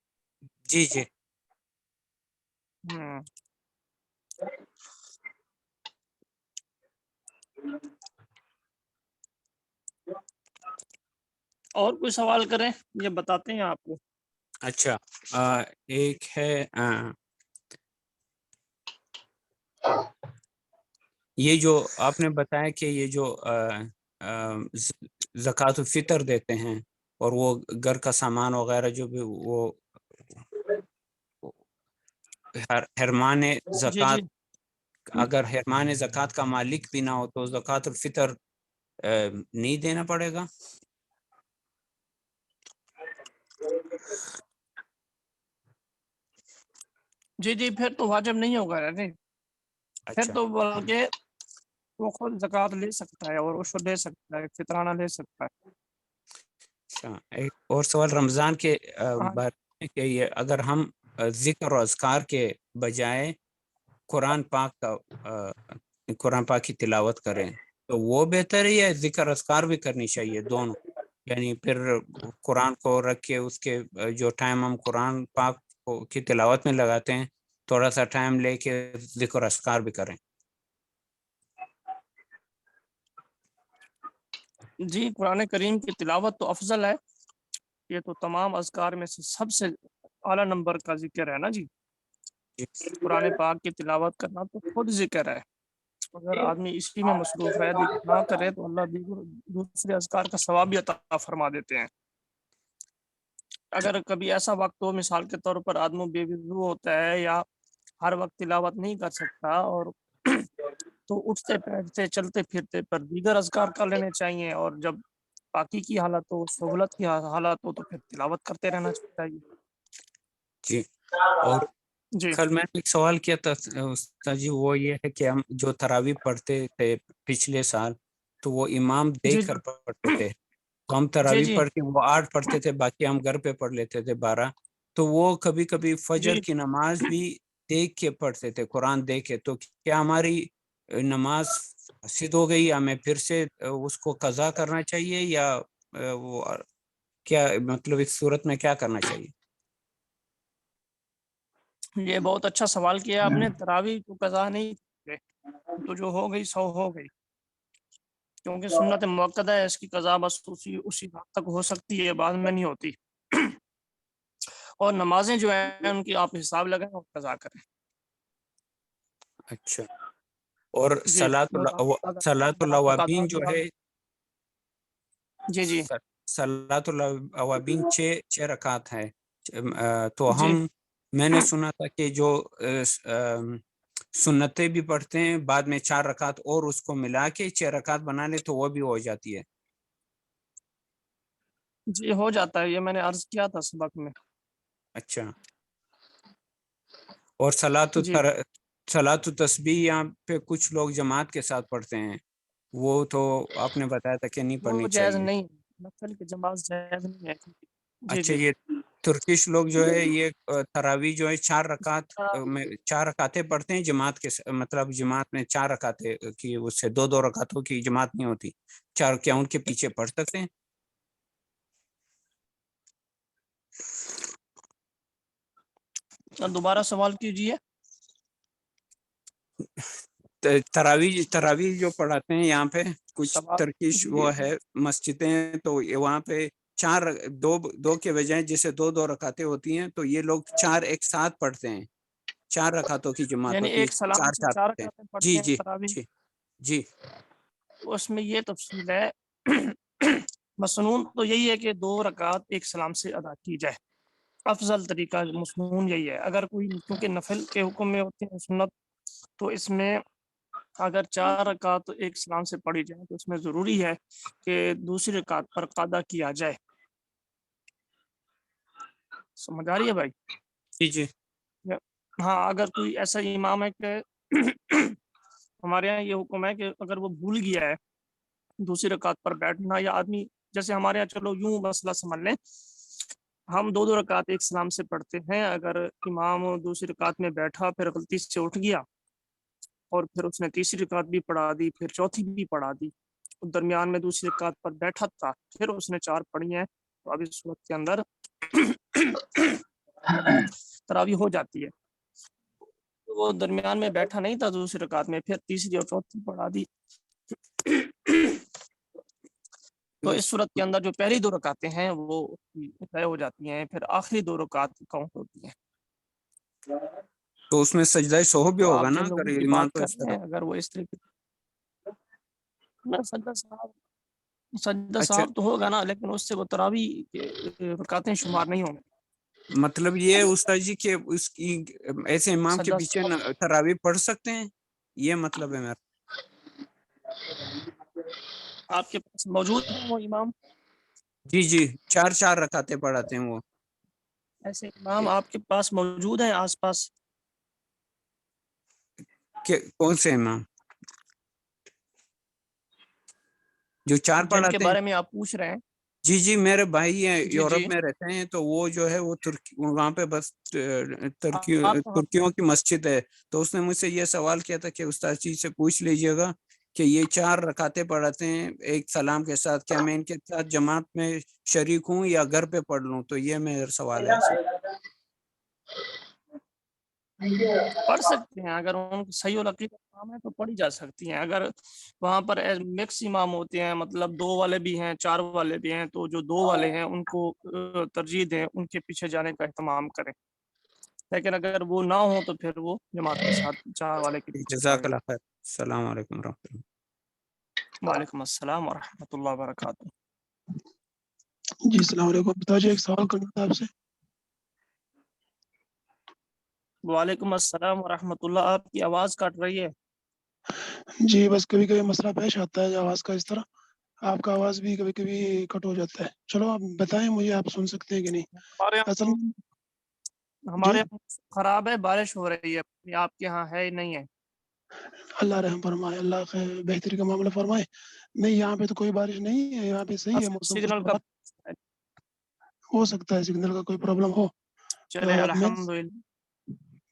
جی جی ہوں اور کوئی سوال کریں، یہ بتاتے ہیں آپ کو. اچھا ایک ہے یہ جو آپ نے بتایا کہ یہ جو زکوٰۃ الفطر دیتے ہیں اور وہ گھر کا سامان وغیرہ جو بھی وہ حرمان جی زکوٰۃ، جی اگر حرمان زکوٰۃ کا مالک بھی نہ ہو تو زکوٰۃ الفطر نہیں دینا پڑے گا؟ جی جی پھر تو واجب نہیں ہوگا، پھر اچھا تو بلکہ وہ خود زکوٰۃ لے سکتا ہے اور عشر دے سکتا ہے، فطرانہ لے سکتا ہے. اچھا ایک اور سوال رمضان کے ہاں بارے میں کہ یہ اگر ہم ذکر و اذکار کے بجائے قرآن پاک کی تلاوت کریں تو وہ بہتر ہے یا ذکر اذکار بھی کرنی چاہیے دونوں؟ یعنی پھر قرآن کو رکھ کے اس کے جو ٹائم ہم قرآن پاک کی تلاوت میں لگاتے ہیں تھوڑا سا ٹائم لے کے ذکر اذکار بھی کریں. جی، قرآن کریم کی تلاوت تو افضل ہے، یہ تو تمام اذکار میں سے سب سے اعلیٰ نمبر کا ذکر ہے نا جی. قرآن پاک کی تلاوت کرنا تو خود ذکر ہے، اگر آدمی اسی میں مصروف ہے نہ کرے تو اللہ دوسرے اذکار کا ثواب بھی عطا فرما دیتے ہیں. اگر کبھی ایسا وقت ہو، مثال کے طور پر آدمی بے وضو ہوتا ہے یا ہر وقت تلاوت نہیں کر سکتا، اور تو اٹھتے بیٹھتے چلتے پھرتے پر دیگر اذکار کر لینے چاہیے، اور جب پاکی کی حالت ہو، سہولت کی حالت ہو تو پھر تلاوت کرتے رہنا چاہیے. جی اور جی کل میں نے ایک سوال کیا تھا استاد جی، وہ یہ ہے کہ ہم جو تراویح پڑھتے تھے پچھلے سال تو وہ امام جی دیکھ کر پڑھتے تھے، تو ہم جی تراویح جی پڑھ کے وہ 8 پڑھتے تھے، باقی ہم گھر پہ پڑھ لیتے تھے 12. تو وہ کبھی کبھی فجر جی کی نماز بھی دیکھ کے پڑھتے تھے، قرآن دیکھ کے، تو کیا ہماری نماز فاسد ہو گئی؟ ہمیں پھر سے اس کو قضا کرنا چاہیے یا وہ کیا مطلب اس صورت میں کیا کرنا چاہیے؟ یہ بہت اچھا سوال کیا آپ نے. تراویح کو قضا نہیں کرے تو جو ہو گئی سو ہو گئی، کیونکہ سنت موقدہ ہے، اس کی قضا بس اسی وقت تک ہو سکتی ہے، بعد میں نہیں ہوتی. اور نمازیں جو ہیں ان کی آپ حساب لگائیں اور قضا کریں. اچھا اور جی صلاۃ الاوابین جو ہے، جی جی صلاۃ الاوابین 6 رکعت ہے، تو جی میں نے سنا تھا کہ جو سنتیں بھی پڑھتے ہیں بعد میں 4 رکعت اور اس کو ملا کے 6 رکعت بنا لے تو وہ بھی ہو جاتی ہے. جی ہو جاتا ہے، یہ میں نے عرض کیا تھا سبق میں. اچھا اور جی صلاۃ التسبیح یہاں پہ کچھ لوگ جماعت کے ساتھ پڑھتے ہیں، وہ تو آپ نے بتایا تھا کہ نہیں وہ پڑھنی جائز چاہیے. نہیں، نفل کی جماعت جائز نہیں ہے. جی اچھا جی یہ ترکش لوگ جو ہے یہ تراویح جو ہے 4 رکعت میں 4 رکعتیں پڑھتے ہیں جماعت کے مطلب جماعت میں 4 رکعتیں کی، اس سے 2 رکعتوں کی جماعت نہیں ہوتی 4، کیا ان کے پیچھے پڑھ سکتے ہیں؟ دوبارہ سوال کیجیے. تراویح جو پڑھاتے ہیں یہاں پہ کچھ سوال ترکش جی وہ ہے مسجدیں، تو وہاں پہ 2 کے بجائے جیسے 2 رکعتیں ہوتی ہیں تو یہ لوگ 4 ایک ساتھ پڑھتے ہیں، 4 رکعتوں کی جماعت یعنی ہوتی ہے، ایک سلام 4 سے 4 4 پڑھتے ہیں. رکعتیں پڑھتے جی ہیں جی تراویح. جی جی اس میں یہ تفصیل ہے، مسنون تو یہی ہے کہ 2 رکعت ایک سلام سے ادا کی جائے، افضل طریقہ مسنون یہی ہے. اگر کوئی کیونکہ نفل کے حکم میں ہوتے ہیں سنت، تو اس میں اگر 4 رکعت ایک سلام سے پڑھی جائے تو اس میں ضروری ہے کہ دوسری رکعت پر قضا کیا جائے. سمجھ آ رہی ہے بھائی؟ جی جی ہاں اگر کوئی ایسا امام ہے کہ ہمارے یہاں یہ حکم ہے کہ اگر وہ بھول گیا ہے دوسری رکعت پر بیٹھنا، یا آدمی جیسے ہمارے یہاں چلو یوں مسئلہ سمجھ لیں، ہم 2 رکعت ایک سلام سے پڑھتے ہیں، اگر امام دوسری رکعت میں بیٹھا پھر غلطی سے اٹھ گیا اور پھر اس نے تیسری رکعت بھی پڑھا دی پھر چوتھی بھی پڑھا دی، درمیان میں دوسری رکعت پر بیٹھا تھا پھر اس نے 4 پڑھی ہیں، تو اب اس وقت کے اندر تراویح ہو جاتی ہے۔ وہ درمیان میں بیٹھا نہیں تھا دوسری رکعت میں، پھر تیسری اور چوتھی پڑھا دی، تو اس صورت کے اندر جو پہلی 2 رکعتیں ہیں وہ طے ہو جاتی ہیں، پھر آخری 2 رکعت کاؤنٹ ہوتی ہیں۔ تو اس میں سجدہ سہو بھی تو ہوگا آپ نا جن اگر لوگوں کی امام بات کو کر اس رہے طرح؟ ہیں اگر وہ اس طریقے سجدہ اچھا صاحب تو ہوگا نا، لیکن اس سے وہ تراویح کے رکعتیں شمار نہیں ہوں گے۔ مطلب یہ استاد جی کہ اس کی ایسے امام کے سجدہ پیچھے تراویح پڑھ سکتے ہیں، یہ مطلب ہے میرا؟ آپ کے پاس موجود ہے وہ امام؟ جی جی 4 رکعتیں پڑھاتے ہیں وہ۔ ایسے امام آپ کے پاس موجود ہیں آس پاس؟ کون سے امام جو 4 جن کے پڑھاتے ہیں؟ بارے میں آپ پوچھ رہے ہیں؟ جی جی میرے بھائی ہیں، جی یورپ جی میں رہتے ہیں، تو وہ جو ہے وہ وہاں پہ بس آپ ترکیوں کی مسجد ہے، تو اس نے مجھ سے یہ سوال کیا تھا کہ استاد جی سے پوچھ لیجئے گا کہ یہ 4 رکعتیں پڑھاتے ہیں ایک سلام کے ساتھ، کیا میں ان کے ساتھ جماعت میں شریک ہوں یا گھر پہ پڑھ لوں؟ تو یہ میرا سوال ہے آپ سے۔ پڑھ سکتے ہیں، اگر ان کو صحیح العقیدہ امام ہے تو پڑھی جا سکتی ہیں۔ اگر وہاں پر مکس امام ہوتے ہیں، مطلب 2 والے بھی ہیں 4 والے بھی ہیں، تو جو 2 والے ہیں ان کو ترجیح دیں، ان کے پیچھے جانے کا اہتمام کریں، لیکن اگر وہ نہ ہو تو پھر وہ جماعت کے ساتھ 4 والے کے پیچھے جزاک پڑھ لیں۔ اللہ خیر، السلام علیکم ورحمۃ اللہ۔ وعلیکم السلام ورحمۃ اللہ وبرکاتہ۔ جی السلام علیکم، بتائیے ایک سوال کرنا تھا آپ سے۔ وعلیکم السلام ورحمۃ اللہ، آپ کی آواز کٹ رہی ہے۔ جی بس کبھی کبھی مسئلہ پیش آتا ہے آواز کا، اس طرح آپ کا آواز بھی کبھی کبھی کٹ ہو جاتا ہے۔ چلو آپ بتائیں مجھے، آپ سن سکتے ہیں کہ نہیں؟ ہمارے اصل ہمارے جی یہاں خراب ہے، بارش ہو رہی ہے، آپ کے یہاں ہے نہیں ہے؟ اللہ رحم فرمائے، اللہ خیر بہتری کا معاملہ فرمائے۔ نہیں یہاں پہ تو کوئی بارش نہیں ہے، یہاں پہ صحیح ہے موسم، سگنل کا خوشگوار۔ ہو سکتا ہے سگنل کا کوئی پرابلم ہو۔ چلے الحمدللہ۔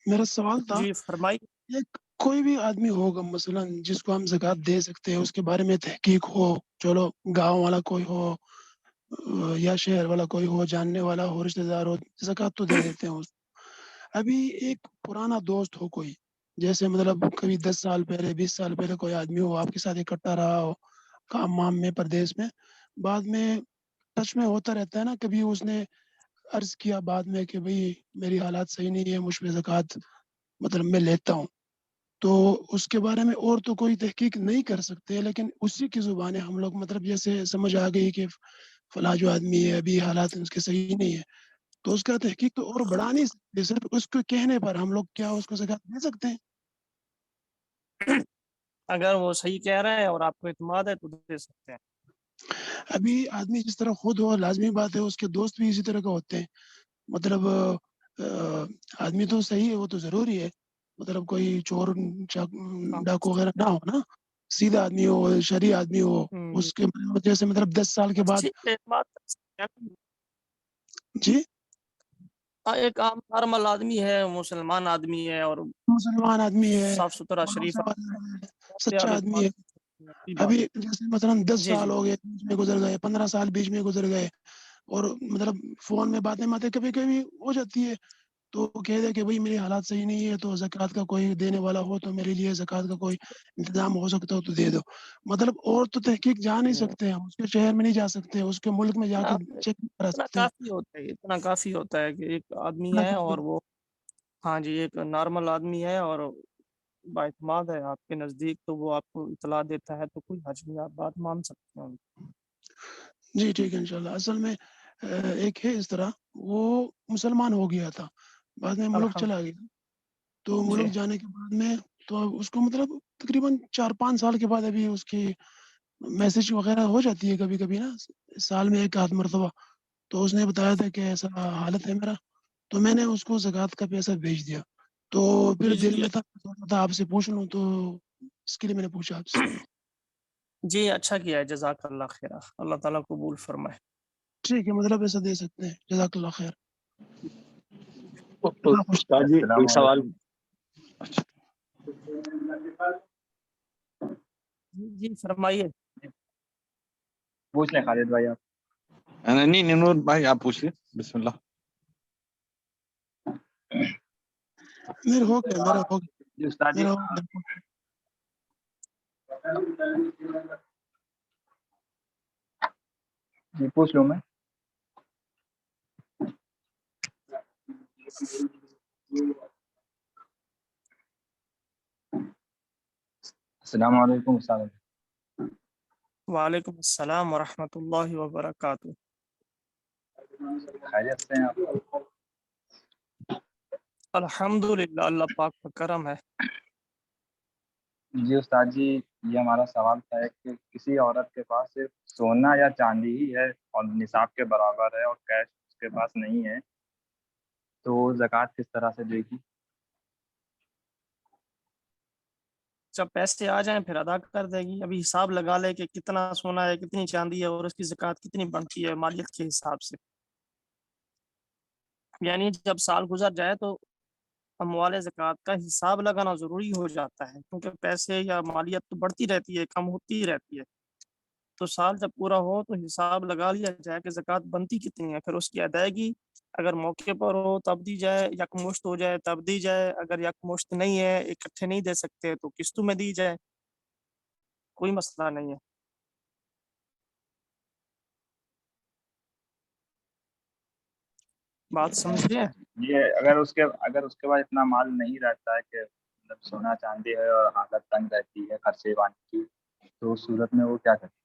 میرا سوال تھا، جی فرمائیے۔ ایک کوئی بھی آدمی ہوگا مثلا جس کو ہم زکوٰۃ دے سکتے ہیں، اس کے بارے میں تحقیق ہو، چلو گاؤں والا کوئی ہو یا شہر والا کوئی ہو، جاننے والا ہو، رشتہ دار ہو، زکوٰۃ تو دے دیتے ہیں اس کو۔ ابھی ایک پرانا دوست ہو کوئی، جیسے مطلب کبھی 10 سال پہلے 20 سال پہلے کوئی آدمی ہو آپ کے ساتھ اکٹھا رہا ہو کام وام میں پردیس میں، بعد میں ٹچ میں ہوتا رہتا ہے نا، کبھی اس نے عرض کیا بعد میں کہ بھئی میری حالات صحیح نہیں ہے، مجھ پہ زکوٰۃ مطلب میں لیتا ہوں، تو اس کے بارے میں اور تو کوئی تحقیق نہیں کر سکتے، لیکن اسی کی زبانیں ہم لوگ مطلب جیسے سمجھ آ گئی کہ فلاں جو آدمی ہے ابھی حالات اس کے صحیح نہیں ہے، تو اس کا تحقیق تو اور بڑھا نہیں سکتے، صرف اس کو کہنے پر ہم لوگ کیا اس کو زکوٰۃ دے سکتے ہیں؟ اگر وہ صحیح کہہ رہے ہیں اور آپ کو اعتماد ہے تو دے سکتے ہیں۔ ابھی آدمی جس طرح خود ہو، لازمی بات ہے اس کے دوست بھی اسی طرح کا ہوتے ہیں، مطلب آدمی تو صحیح ہے وہ تو ضروری ہے، مطلب کوئی چور ڈاکو وغیرہ نہ ہو نا، سیدھا آدمی ہو، شرعی آدمی ہو، اس کے وجہ سے مطلب 10 سال کے بعد اعتماد کر سکتے ہیں۔ جی ایک عام نارمل آدمی ہے، مسلمان آدمی ہے اور مسلمان آدمی ہے، صاف ستھرا شریف بھروسے والا ہے، پہ سچا آپ آدمی اعتماد ہے۔ کر سکتے ہیں، کوئی بات ابھی جیسے مثلاً 10 نہیں۔ جی سال جی ہو گئے بیچ میں گزر گئے، 15 سال بیچ میں گزر گئے، اور مطلب فون میں باتیں کبھی کبھی ہو جاتی ہے، تو وہ کہہ دے کہ بھئی میری حالات صحیح نہیں ہے، تو زکوٰۃ کا کوئی دینے والا ہو تو میرے لیے زکوٰۃ کا کوئی انتظام ہو سکتا ہو تو دے دو، مطلب اور تو تحقیق جا نہیں سکتے ہم، اس کے شہر میں نہیں جا سکتے، اس کے ملک میں جا کے چیک نہیں کرا اتنا سکتے۔ کافی ہوتا ہے، اتنا کافی ہوتا ہے کہ ایک آدمی اتنا ہے کافی اور وہ ہاں جی ایک نارمل آدمی ہے اور با اعتماد ہے آپ کے نزدیک، تو وہ آپ کو اطلاع دیتا ہے تو کوئی حرج نہیں، آپ بات مان سکتے ہیں۔ جی ٹھیک ہے انشاءاللہ۔ اصل میں ایک ہے اس طرح، وہ مسلمان ہو گیا تھا، بعد میں ملک الحمد چلا گیا، تو جی ملک جانے کے بعد میں تو اس کو مطلب تقریباً 4-5 سال کے بعد ابھی اس کی میسج وغیرہ ہو جاتی ہے کبھی کبھی نا، سال میں 1 آدھ مرتبہ، تو اس نے بتایا تھا کہ ایسا حالت ہے میرا، تو میں نے اس کو زکوٰۃ کا پیسہ بھیج دیا. تو پھر جی دل میں تھا آپ سے پوچھ لوں، تو اس کے لیے میں نے پوچھا آپ سے. جی اچھا کیا ہے، جزاک اللہ خیر، اللہ تعالیٰ قبول فرمائے. ٹھیک ہے، مطلب ایسا دے سکتے ہیں. جزاک اللہ خیر. استاد جی ایک سوال. جی فرمائیے. پوچھ لیں خالد بھائی آپ. نہیں نور بھائی آپ پوچھ لیں. بسم اللہ. میرا ہو گیا. جی استاد جی جی پوچھ لوں میں. السلام علیکم استاد. وعلیکم السلام ورحمۃ اللہ وبرکاتہ. خیریت سے ہیں آپ؟ الحمد للہ، اللہ پاک کا کرم ہے. جی استاد جی، یہ ہمارا سوال تھا کہ کسی عورت کے پاس صرف سونا یا چاندی ہی ہے اور نصاب کے برابر ہے اور کیش اس کے پاس نہیں ہے، تو زکوٰۃ کس طرح سے دے گی؟ جب پیسے آ جائیں پھر ادا کر دے گی. ابھی حساب لگا لے کہ کتنا سونا ہے، کتنی چاندی ہے اور اس کی زکوٰۃ کتنی بنتی ہے مالیت کے حساب سے. یعنی جب سال گزر جائے تو اموال زکوٰۃ کا حساب لگانا ضروری ہو جاتا ہے، کیونکہ پیسے یا مالیت تو بڑھتی رہتی ہے، کم ہوتی رہتی ہے. تو سال جب پورا ہو تو حساب لگا لیا جائے کہ زکوٰۃ بنتی کتنی ہے، پھر اس کی ادائیگی اگر موقع پر ہو تب دی جائے، یکمشت ہو جائے تب دی جائے. اگر یکمشت نہیں ہے، اکٹھے نہیں دے سکتے تو قسطوں میں دی جائے، کوئی مسئلہ نہیں ہے. بات سمجھ رہے ہیں؟ یہ اگر اس کے بعد اتنا مال نہیں رہتا ہے کہ مطلب سونا چاندی ہے اور حالت تنگ رہتی ہے خرچے پانی کی، تو اس صورت میں وہ کیا کرے؟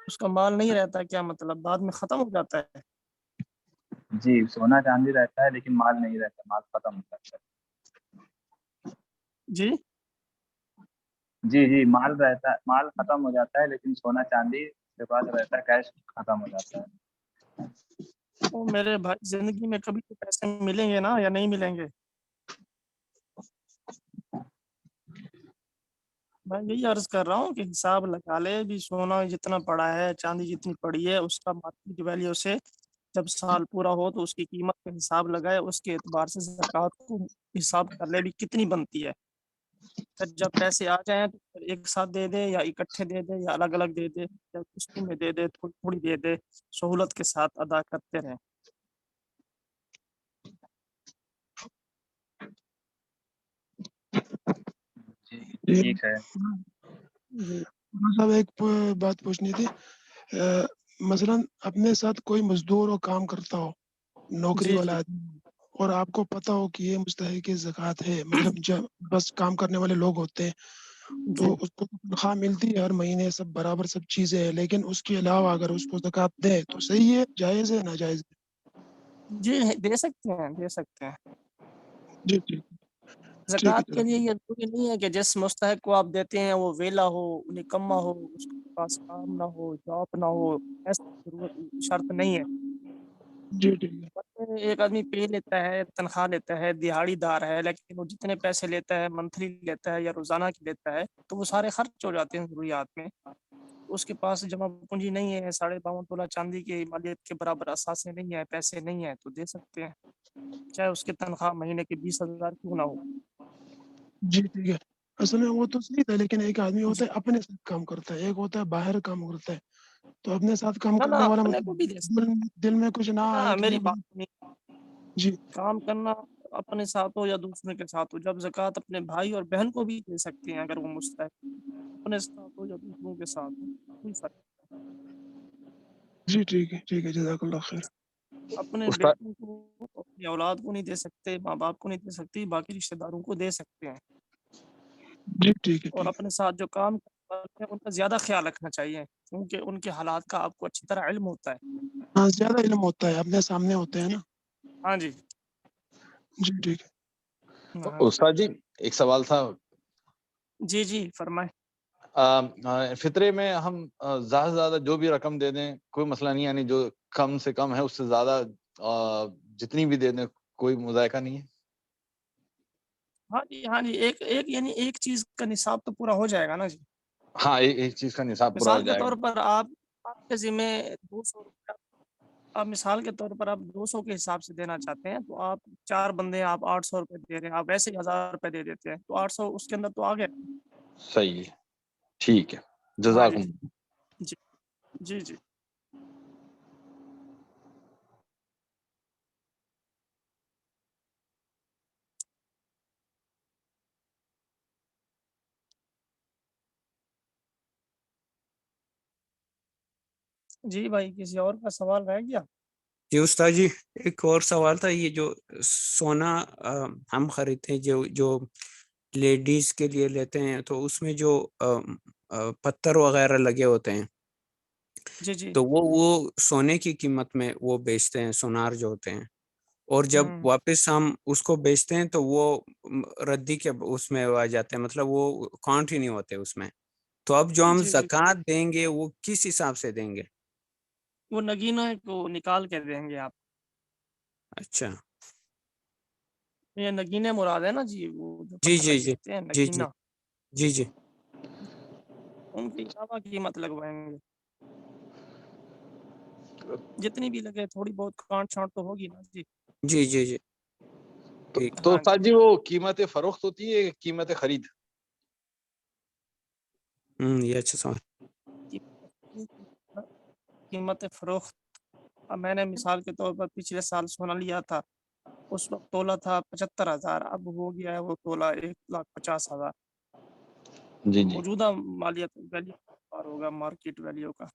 اس کا مال نہیں رہتا کیا مطلب؟ بعد میں ختم ہو جاتا ہے؟ جی سونا چاندی رہتا ہے لیکن مال نہیں رہتا، مال ختم ہو جاتا ہے. جی جی مال رہتا ہے، مال ختم ہو جاتا ہے لیکن سونا چاندی کے پاس رہتا ہے، کیش ختم ہو جاتا ہے. تو میرے بھائی زندگی میں کبھی تو پیسے ملیں گے نا، یا نہیں ملیں گے؟ میں یہی عرض کر رہا ہوں کہ حساب لگا لے. بھی سونا جتنا پڑا ہے، چاندی جتنی پڑی ہے، اس کا مارکیٹ ویلیو سے جب سال پورا ہو تو اس کی قیمت کا حساب لگائے، اس کے اعتبار سے زکوٰۃ کو حساب کر لے بھی کتنی بنتی ہے. پھر جب پیسے آ جائیں تو پھر ایک ساتھ دے دے یا اکٹھے دے دے یا الگ الگ دے دے یا قسطوں میں دے دے، تھوڑی تھوڑی دے دے، سہولت کے ساتھ ادا کرتے رہیں. جی ٹھیک ہے. مطلب ایک بات پوچھنی تھی. مثلا اپنے ساتھ کوئی مزدور ہو، کام کرتا ہو، نوکری جی والا آدمی، اور آپ کو پتا ہو کہ یہ مستحق زکوٰۃ ہے، مطلب جب بس کام کرنے والے لوگ ہوتے ہیں تو جی اس کو تنخواہ ملتی ہے ہر مہینے، سب برابر سب چیزیں ہیں، لیکن اس کے علاوہ اگر اس کو زکوٰۃ دے تو صحیح ہے، جائز ہے، ناجائز ہے؟ جی دے سکتے ہیں، دے سکتے ہیں. جی ٹھیک زکوٰۃ ہے. کے لیے یہ ضروری نہیں ہے کہ جس مستحق کو آپ دیتے ہیں وہ ویلا ہو، نکما ہو، اس کے پاس کام نہ ہو، جاب نہ ہو، ایسی ضرورت شرط نہیں ہے. جی ٹھیک ہے. ایک آدمی پے لیتا ہے، تنخواہ لیتا ہے، دیہاڑی دار ہے، لیکن وہ جتنے پیسے لیتا ہے، منتھلی لیتا ہے یا روزانہ کی لیتا ہے، تو وہ سارے خرچ ہو جاتے ہیں ضروریات میں. اس کے پاس جمع پونجی نہیں ہے، 52.5 تولہ چاندی کی مالیت کے برابر اثاثے نہیں ہے، پیسے نہیں ہیں، تو دے سکتے ہیں، چاہے اس کی تنخواہ مہینے کے 20,000 کیوں نہ ہو. جی ٹھیک ہے. اصل میں وہ تو صحیح تھا، لیکن ایک آدمی ہوتا ہے اپنے ساتھ کام کرتا ہے، ایک ہوتا ہے باہر کام کرتا ہے. تو اپنے ساتھ کام نہ کرنے والا اپنے کو بھی دے مطلب دل میں کچھ نہ آئے کہ میری یہ بات نہیں. جی کام کرنا اپنے ساتھ ہو یا دوسرے کے ساتھ ہو، جب زکوٰۃ اپنے بھائی اور بہن کو بھی دے سکتے ہیں اگر وہ مستحق، اپنے ساتھ ہو یا دوسروں کے ساتھ ہو، کوئی فرق. جی ٹھیک ہے. جزاک اللہ خیر. اپنے استاد بیٹوں کو، اپنی اولاد کو نہیں دے سکتے، ماں باپ کو نہیں دے سکتے، باقی رشتہ داروں کو دے سکتے ہیں. جی ٹھیک ہے. اور اپنے ساتھ جو کام کرتے ہیں ان کا زیادہ خیال رکھنا چاہیے، کیونکہ ان کے حالات کا آپ کو اچھی طرح علم ہوتا ہے. ہاں زیادہ علم ہوتا ہے، اپنے سامنے ہوتے ہیں نا. ہاں جی. جی ٹھیک ہے. استاد جی ایک سوال تھا. جی فرمائیں. فطرے میں ہم زیادہ سے زیادہ جو بھی رقم دے دیں کوئی مسئلہ نہیں، یعنی جو کم سے کم ہے اس سے زیادہ جتنی بھی دے دیں کوئی مذائقہ نہیں ہے؟ ہاں جی ایک چیز کا نصاب تو پورا ہو جائے گا نا جی. ہاں ایک چیز کا نصاب پورا ہو مثال کے جائے طور گا. پر آپ کے ذمہ 200 روپیہ، آپ مثال کے طور پر آپ 200 کے حساب سے دینا چاہتے ہیں تو آپ 4 بندے آپ 800 روپے دے رہے ہیں، آپ ویسے ہی 1000 روپے دے دیتے ہیں تو 800 اس کے اندر تو آ گیا. صحیح ہے، ٹھیک ہے، ہاں جزاکم. جی جی جی جی بھائی کسی اور کا سوال رہ گیا؟ جی استاد جی ایک اور سوال تھا، یہ جو سونا ہم خریدتے ہیں جو لیڈیز کے لیے لیتے ہیں تو اس میں جو پتھر وغیرہ لگے ہوتے ہیں جی جی تو وہ سونے کی قیمت میں وہ بیچتے ہیں، سونار جو ہوتے ہیں، اور جب واپس ہم اس کو بیچتے ہیں تو وہ ردی کے اس میں آ جاتے ہیں، مطلب وہ کاؤنٹ ہی نہیں ہوتے اس میں. تو اب جو ہم جی جی زکوٰۃ دیں گے وہ کس حساب سے دیں گے؟ وہ نگینہ کو نکال کے دیں گے آپ. اچھا یہ نگینے مراد ہے نا جی، وہ جو جی پتھر جی لگے جی ہوتے ہیں جی جی نگینہ، جی جی ان کی علاوہ قیمت لگوائیں گے. جتنی بھی لگے تھوڑی بہت کانٹ چھانٹ تو ہوگی نا جی. جی جی جی ٹھیک. تو ہاں استاد جی وہ قیمت فروخت ہوتی ہے قیمت خرید؟ یہ اچھا سوال. قیمت فروخت، اب میں نے مثال کے طور پر پچھلے سال سونا لیا تھا، اس وقت تولہ تھا 75,000، اب ہو گیا ہے وہ تولہ 1,50,000. جی جی موجودہ مالیت ویلیو پر ہوگا مارکیٹ ویلیو کا.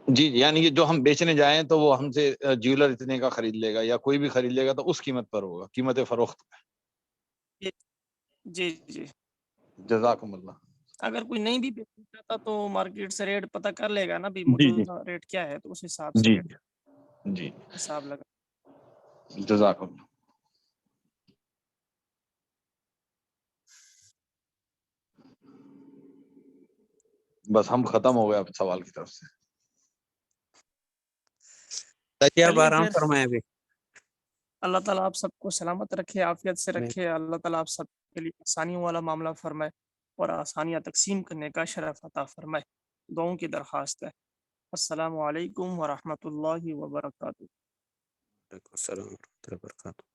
جی جی، یعنی کہ جو ہم بیچنے جائیں تو وہ ہم سے جیولر اتنے کا خرید لے گا یا کوئی بھی خرید لے گا تو اس قیمت پر ہوگا، قیمت فروخت. جی جی جزاکم اللہ. اگر کوئی نہیں بھی بیچنا چاہتا تو مارکیٹ سے ریٹ پتہ کر لے گا نا بھی جی جی موجودہ ریٹ کیا ہے تو اس حساب سے جی ریٹ جی حساب لگا. جزاکم اللہ. بس ہم ختم ہو گئے اب سوال کی طرف سے. آپ چلیے آرام پھر فرمائیں ابھی. اللہ تعالیٰ آپ سب کو سلامت رکھے، عافیت سے رکھے. اللہ تعالیٰ آپ سب کے لیے آسانیوں والا معاملہ فرمائے اور آسانیاں تقسیم کرنے کا شرف عطا فرمائے. دعاؤں کی درخواست ہے. السلام علیکم ورحمۃ اللہ وبرکاتہ. وعلیکم السلام ورحمۃ اللہ وبرکاتہ.